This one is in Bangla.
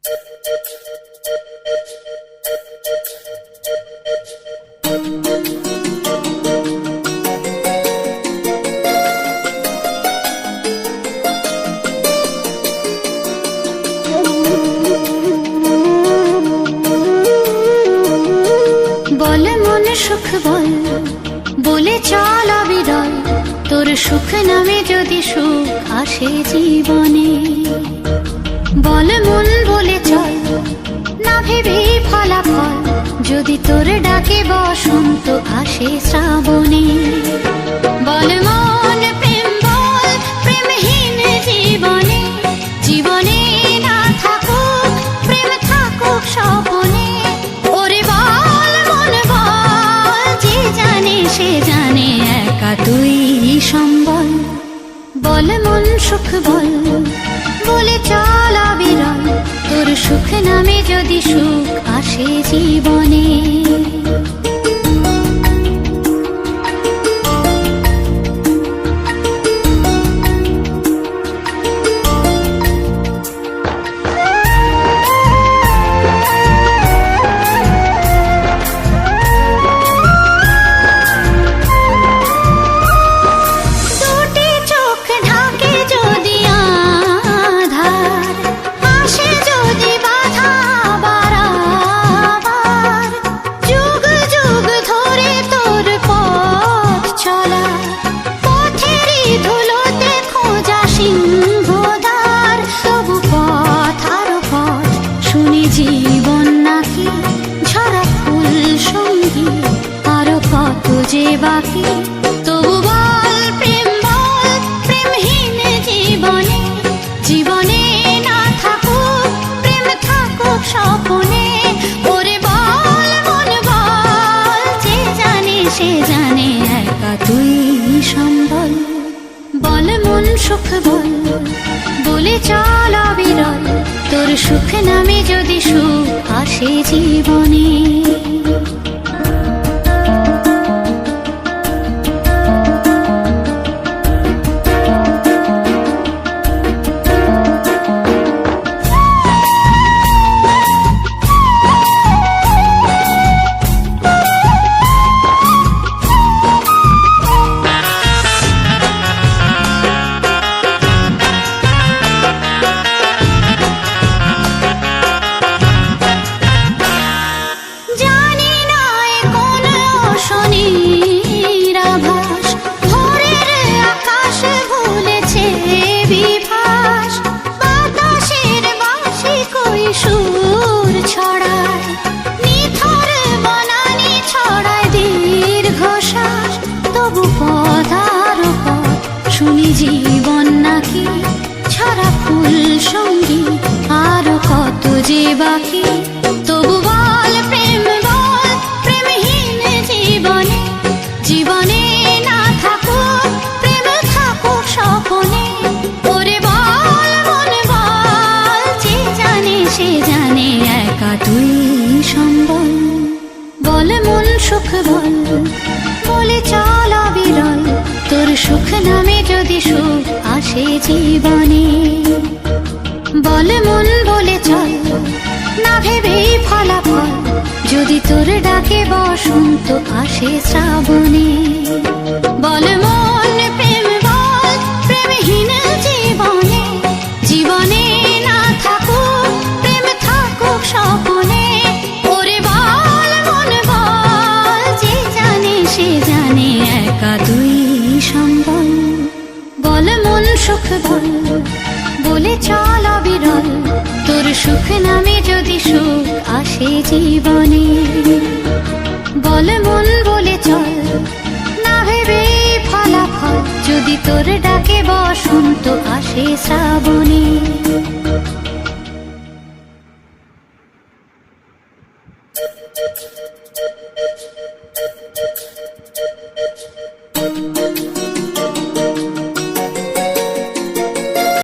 বল মন সুখ বল, বলে চল অবিরল, তোর সুখ নামে যদি সুখ আসে জীবনে। বল মন বলে চল, না ভেবে ফলাফল, যদি তোর ডাকে বসন্ত আসে শ্রাবণে। বল মন প্রেম বল, প্রেমহীন জীবনে, জীবনে না থাকুক প্রেম, থাকুক স্বপনে। ওরে বল মন বল, যে জানে সে জানে একা তুই সম্বল। বল মন সুখ বল, বলে চল অবিরল, তোর সুখ নামে যদি সুখ আসে জীবনে। জীবন নাকি ঝরা ফুল সঙ্গী, আরো কত যে বাকি, তবু বল প্রেম বল, প্রেমহীন জীবনে, জীবনে না থাকুক প্রেম, থাকুক স্বপনে। ওরে বল মন বল, যে জানে সে জানে একা তুই সম্বল। বল মন সুখ বল, বলে চল অবিরল, তোর সুখ নামে যদি সুখ আসে জীবনে। সুর ছড়ায় নিথর বনানি, ছড়ায় দীর্ঘশ্বাস, তবু পথ আরো পথ শুনি জীবন নাকি ছড়া ফুল সঙ্গী, আরো কত যে বাকি, তবু বল প্রেম বল, প্রেমহীন জীবনে, জীবনে না থাকুক প্রেম, থাকুক স্বপনে। ওরে বল মন বল, যে জানে সে জানে একা তুই সম্বল। বল মন সুখ বল, বলে চল অবিরল, তোর সুখ নামে যদি সুখ আসে জীবনে। বল মন বলে চল, না ভেবে ফলাফল, যদি তোর ডাকে বসন্ত আসে শ্রাবণে। বল মন প্রেম বল, প্রেমহীন জীবনে, জীবনে না থাকুক প্রেম, থাকুক স্বপনে। ওরে বল মন বল, যে জানে সে জানে একা তুই সম্বল। বল মন সুখ বল, বলে চল অবিরল, তোর সুখ নামে যদি সুখ আসে জীবনে। বল মন বলে চল, না ভেবে ফলাফল, যদি তোর ডাকে বসন্ত আসে শ্রাবণে।